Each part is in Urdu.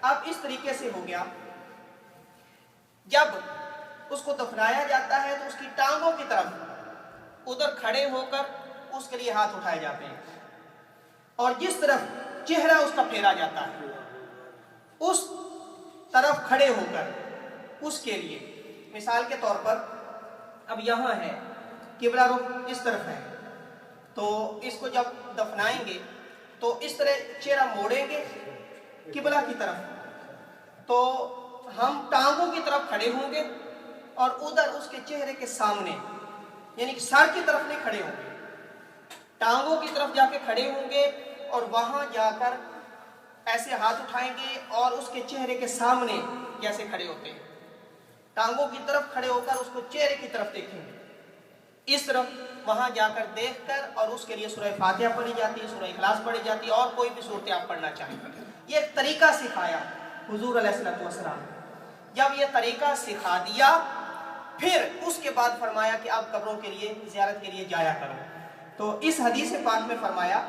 اب اس طریقے سے ہو گیا، جب اس کو دفنایا جاتا ہے تو اس کی ٹانگوں کی طرف ادھر کھڑے ہو کر اس کے لیے ہاتھ اٹھائے جاتے ہیں، اور جس طرف چہرہ اس کا پھیرا جاتا ہے اس طرف کھڑے ہو کر اس کے لیے، مثال کے طور پر اب یہاں ہے قبلہ رخ اس طرف ہے، تو اس کو جب دفنائیں گے تو اس طرح چہرہ موڑیں گے قبلہ کی طرف، تو ہم ٹانگوں کی طرف کھڑے ہوں گے اور ادھر اس کے چہرے کے سامنے یعنی کہ سر کی طرف نہیں کھڑے ہوں گے، ٹانگوں کی طرف جا کے کھڑے ہوں گے اور وہاں جا کر ایسے ہاتھ اٹھائیں گے اور اس کے چہرے کے سامنے جیسے کھڑے ہوتے ہیں، ٹانگوں کی طرف کھڑے ہو کر اس کو چہرے کی طرف دیکھیں گے، اس طرف وہاں جا کر دیکھ کر، اور اس کے لیے سورہ فاتحہ پڑھی جاتی ہے، سورہ اخلاص پڑھی جاتی ہے، اور کوئی بھی صورت آپ پڑھنا چاہیں۔ یہ ایک طریقہ سکھایا حضور علیہ السلام۔ جب یہ طریقہ سکھا دیا پھر اس کے بعد فرمایا کہ آپ قبروں کے لیے زیارت کے لیے جایا کرو، تو اس حدیث پاک میں فرمایا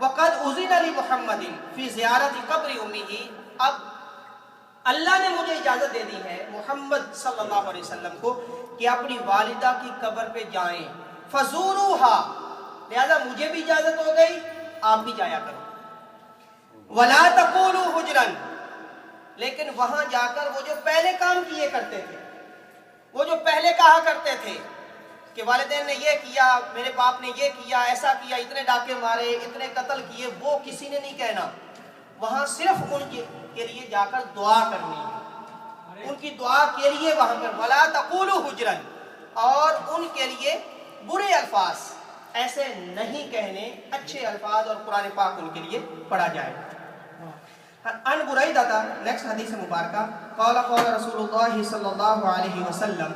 وَقَدْ أُذِنَ لِمُحَمَّدٍ فِي زِيَارَةِ قَبْرِ أُمِّهِ، اب اللہ نے مجھے اجازت دے دی ہے محمد صلی اللہ علیہ وسلم کو کہ اپنی والدہ کی قبر پہ جائیں، فَزُورُوهَا، لہذا مجھے بھی اجازت ہو گئی، آپ بھی جایا کرو، وَلَا تَقُولُوا حُجْرًا، لیکن وہاں جا کر وہ جو پہلے کام کیے کرتے تھے، وہ جو پہلے کہا کرتے تھے کہ والدین نے یہ کیا، میرے باپ نے یہ کیا، ایسا کیا، اتنے ڈاکے مارے، اتنے قتل کیے، وہ کسی نے نہیں کہنا، وہاں صرف ان کے لیے جا کر دعا کرنی ہے، ان کی دعا کے لیے وہاں پر وَلَا تَقُولُوا حُجْرًا، اور ان کے لیے برے الفاظ ایسے نہیں کہنے، اچھے الفاظ اور قرآن پاک ان کے لیے پڑھا جائے۔ ان بريدة، نیکسٹ حدیث مبارکہ، قال قال رسول اللہ صلی اللہ علیہ وسلم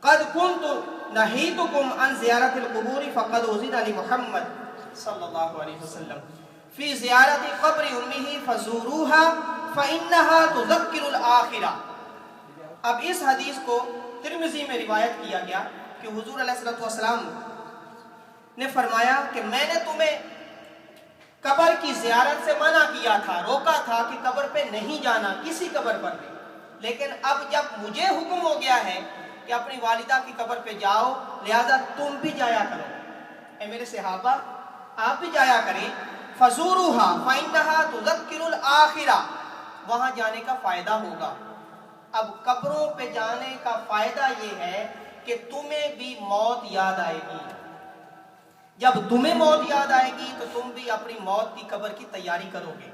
قد كنت نهيتكم عن زيارة القبور فقد أذن لمحمد صلی اللہ علیہ وسلم في زيارة قبر أمه فزوروها فإنها تذكر الآخرة۔ اب اس حدیث کو ترمذی میں روایت کیا گیا کہ حضور علیہ السلام نے فرمایا کہ میں نے تمہیں قبر کی زیارت سے منع کیا تھا، روکا تھا کہ قبر پہ نہیں جانا، کسی قبر پر نہیں، لیکن اب جب مجھے حکم ہو گیا ہے کہ اپنی والدہ کی قبر پہ جاؤ، لہذا تم بھی جایا کرو، اے میرے صحابہ آپ بھی جایا کریں، فَزُورُوهَا فَإِنَّهَا تُذَكِّرُ الْآخِرَةَ، وہاں جانے کا فائدہ ہوگا۔ اب قبروں پہ جانے کا فائدہ یہ ہے کہ تمہیں بھی موت یاد آئے گی، جب تمہیں موت یاد آئے گی تو تم بھی اپنی موت کی قبر کی تیاری کرو گے،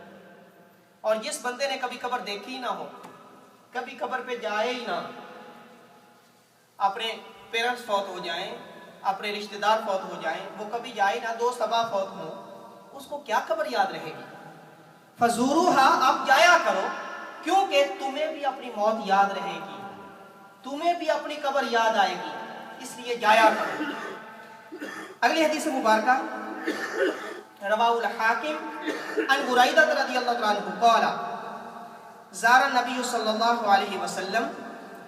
اور جس بندے نے کبھی قبر دیکھی نہ ہو، کبھی قبر پہ جائے ہی نہ، اپنے پیرنٹس فوت ہو جائیں، اپنے رشتہ دار فوت ہو جائیں، وہ کبھی جائے نہ، دوست احباب فوت ہوں، اس کو کیا قبر یاد رہے گی؟ فَزُورُوهَا، آپ جایا کرو، کیونکہ تمہیں بھی اپنی موت یاد رہے گی، تمہیں بھی اپنی قبر یاد آئے گی، اس لیے جایا کرو۔ اگلی حدیث مبارکہ رواہ الحاکم عن بريدة رضی اللہ عنہ قال زار النبی صلی اللہ علیہ وسلم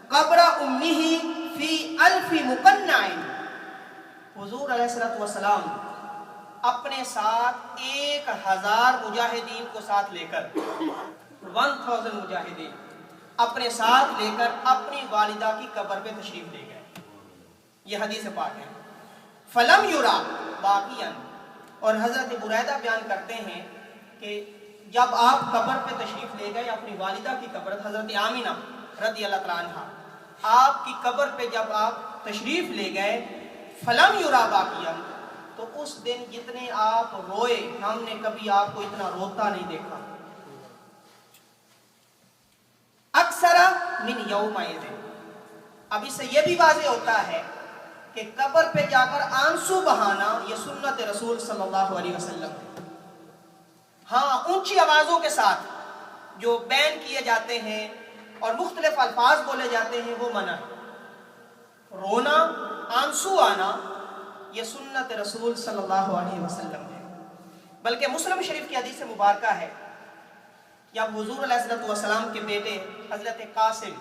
قبر امہ فی 1000 مقنع، حضور علیہ السلام اپنے ساتھ 1000 مجاہدین کو ساتھ لے کر 1000 مجاہدین اپنے ساتھ لے کر اپنی والدہ کی قبر پہ تشریف لے گئے، یہ حدیث پاک ہے۔ فلم یورا باقیاً، اور حضرت بریدہ بیان کرتے ہیں کہ جب آپ قبر پہ تشریف لے گئے اپنی والدہ کی قبر، حضرت آمینہ رضی اللہ عنہا آپ کی قبر پہ جب آپ تشریف لے گئے، فلم یورا باقیاً، تو اس دن جتنے آپ روئے ہم نے کبھی آپ کو اتنا روتا نہیں دیکھا، اکثر من یومئذ۔ اب اس سے یہ بھی واضح ہوتا ہے کہ قبر پہ جا کر آنسو بہانا یہ سنت رسول صلی اللہ علیہ وسلم ہے۔ ہاں اونچی آوازوں کے ساتھ جو بیان کیے جاتے ہیں اور مختلف الفاظ بولے جاتے ہیں وہ منع ہے، رونا، آنسو آنا یہ سنت رسول صلی اللہ علیہ وسلم ہے۔ بلکہ مسلم شریف کی حدیث مبارکہ ہے جب حضور علیہ السلام کے بیٹے حضرت قاسم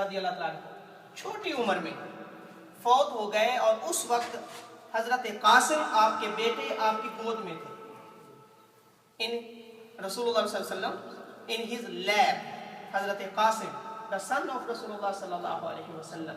رضی اللہ عنہ چھوٹی عمر میں فوت ہو گئے، اور اس وقت حضرت قاسم آپ کے بیٹے آپ کی گود میں تھے، ان رسول اللہ صلی اللہ علیہ وسلم in his lap, Hazrat Qasim, the son of Rasulullah sallallahu alaihi wasallam.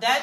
Then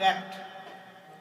wept,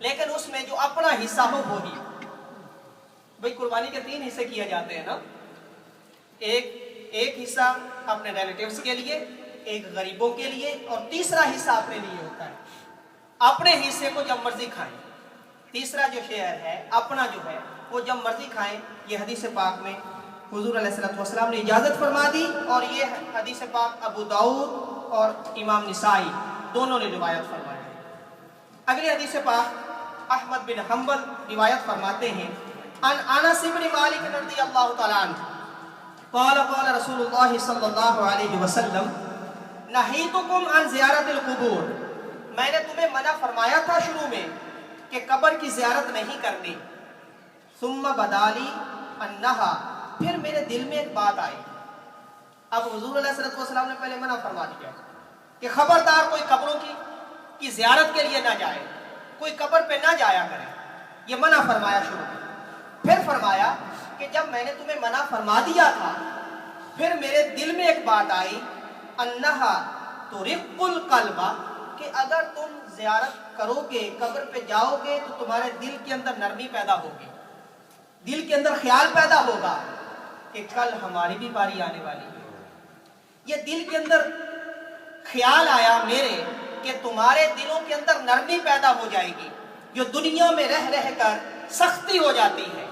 لیکن اس میں جو اپنا حصہ ہو وہی. بھئی قربانی کے 3 حصے کیے جاتے ہیں نا. ایک حصہ اپنے ریلیٹیوز کے لیے، ایک غریبوں کے لیے، اور تیسرا حصہ اپنے لیے ہوتا ہے. اپنے حصے کو جب مرضی کھائیں. تیسرا جو شیئر ہے اپنا جو ہے وہ جب مرضی کھائیں. یہ حدیث پاک میں حضور علیہ السلام نے اجازت فرما دی، اور یہ حدیث پاک ابو داؤد اور امام نسائی دونوں نے روایت فرمایا ہے. اگلی حدیث پاک احمد بن حنبل روایت فرماتے ہیں ان انس بن مالک رضی اللہ تعالی عنہ قال قال رسول اللہ صلی اللہ علیہ وسلم نہیتکم عن زیارت القبور، میں نے تمہیں منع فرمایا تھا شروع میں کہ قبر کی زیارت نہیں کرنی. ثم بدالی انہا، پھر میرے دل میں ایک بات آئی. اب حضور علیہ السلام نے پہلے منع فرما دیا کہ خبردار کوئی قبروں کی زیارت کے لیے نہ جائے، کوئی قبر پہ نہ جایا کرے. یہ منع فرمایا شروع میں. پھر فرمایا کہ جب میں نے تمہیں منع فرما دیا تھا پھر میرے دل میں ایک بات آئی انہا ترق القلب، کہ اگر تم زیارت کرو گے، قبر پہ جاؤ گے، تو تمہارے دل کے اندر نرمی پیدا ہوگی، دل کے اندر خیال پیدا ہوگا کہ کل ہماری بھی باری آنے والی ہے. یہ دل کے اندر خیال آیا میرے کہ تمہارے دلوں کے اندر نرمی پیدا ہو جائے گی. جو دنیا میں رہ رہ کر سختی ہو جاتی ہے،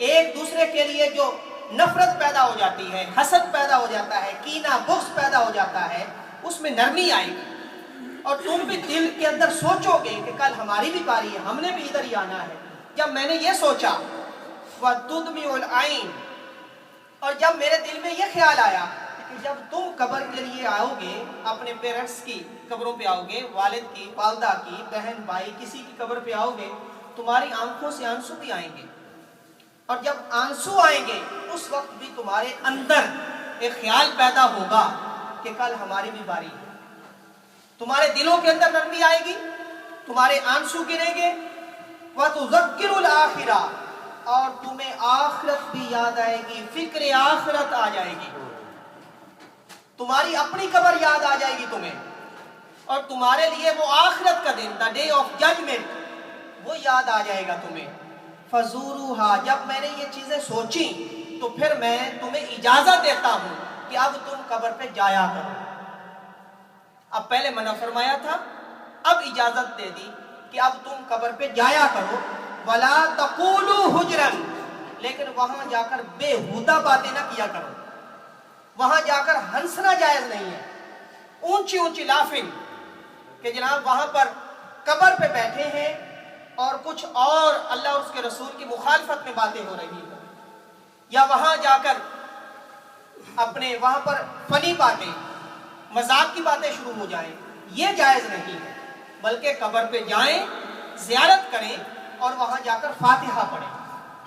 ایک دوسرے کے لیے جو نفرت پیدا ہو جاتی ہے، حسد پیدا ہو جاتا ہے، کینہ بغض پیدا ہو جاتا ہے، اس میں نرمی آئے گی. اور تم بھی دل کے اندر سوچو گے کہ کل ہماری بھی باری ہے، ہم نے بھی ادھر ہی آنا ہے. جب میں نے یہ سوچا وَتُدْمِعُ الْعَيْنِ، اور جب میرے دل میں یہ خیال آیا کہ جب تم قبر کے لیے آؤ گے، اپنے پیرنٹس کی قبروں پہ آؤ گے، والد کی، والدہ کی، بہن بھائی کسی کی قبر پہ آؤ گے، تمہاری آنکھوں سے آنسو بھی آئیں گے. اور جب آنسو آئیں گے اس وقت بھی تمہارے اندر ایک خیال پیدا ہوگا کہ کل ہماری بھی باری ہے. تمہارے دلوں کے اندر نرمی آئے گی، تمہارے آنسو گریں گے. وَتُذَكِّرُ الْآخِرَةَ، اور تمہیں آخرت بھی یاد آئے گی، فکر آخرت آ جائے گی. تمہاری اپنی قبر یاد آ جائے گی تمہیں، اور تمہارے لیے وہ آخرت کا دن، دا ڈے آف ججمنٹ، وہ یاد آ جائے گا تمہیں. فَزُورُوهَا، جب میں نے یہ چیزیں سوچی تو پھر میں تمہیں اجازت دیتا ہوں کہ اب تم قبر پہ جایا کرو. اب پہلے منع فرمایا تھا، اب اجازت دے دی کہ اب تم قبر پہ جایا کرو. وَلَا تَقُولُوا حُجْرًا، لیکن وہاں جا کر بےہودہ باتیں نہ کیا کرو. وہاں جا کر ہنسنا جائز نہیں ہے، اونچی اونچی لافنگ، کہ جناب وہاں پر قبر پہ بیٹھے ہیں اور کچھ اور اللہ اور اس کے رسول کی مخالفت میں باتیں ہو رہی ہیں، یا وہاں جا کر اپنے وہاں پر فنی باتیں، مذاق کی باتیں شروع ہو جائیں، یہ جائز نہیں ہے. بلکہ قبر پہ جائیں، زیارت کریں، اور وہاں جا کر فاتحہ پڑھیں،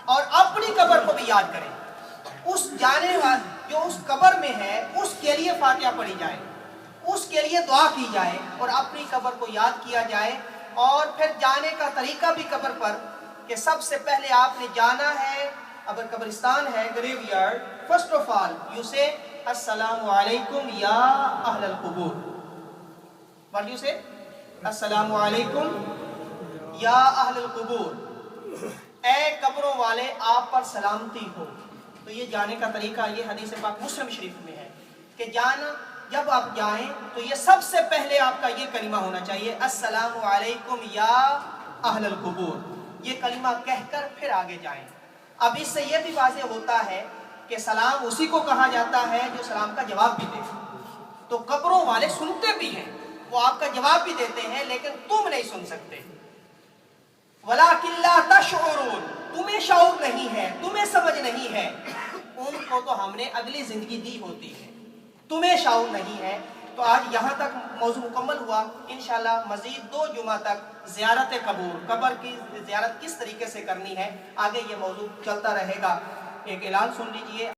اور اپنی قبر کو بھی یاد کریں. اس جانے والے جو اس قبر میں ہے اس کے لیے فاتحہ پڑھی جائے، اس کے لیے دعا کی جائے، اور اپنی قبر کو یاد کیا جائے. اور پھر جانے کا طریقہ بھی قبر پر، کہ سب سے پہلے آپ نے جانا ہے، اگر قبرستان ہے graveyard, first of all you سے السلام علیکم یا اہل القبور. واٹ یو سے؟ السلام علیکم یا اہل القبور، اے قبروں والے آپ پر سلامتی ہو. تو یہ جانے کا طریقہ یہ حدیث پاک مسلم شریف میں ہے کہ جب آپ جائیں تو یہ سب سے پہلے آپ کا یہ کلمہ ہونا چاہیے، السلام علیکم یا اہل القبور. یہ کلمہ کہہ کر پھر آگے جائیں. اب اس سے یہ بھی واضح ہوتا ہے کہ سلام اسی کو کہا جاتا ہے جو سلام کا جواب بھی دے. تو قبروں والے سنتے بھی ہیں، وہ آپ کا جواب بھی دیتے ہیں، لیکن تم نہیں سن سکتے. وَلَٰكِن لَا تَشْعُرُونَ، تمہیں شعور نہیں ہے، تمہیں سمجھ نہیں ہے. ان کو تو ہم نے اگلی زندگی دی ہوتی ہے، تمہیں شعور نہیں ہے. تو آج یہاں تک موضوع مکمل ہوا. انشاءاللہ مزید 2 جمعہ تک زیارت قبور، قبر کی زیارت کس طریقے سے کرنی ہے، آگے یہ موضوع چلتا رہے گا. ایک اعلان سن لیجئے.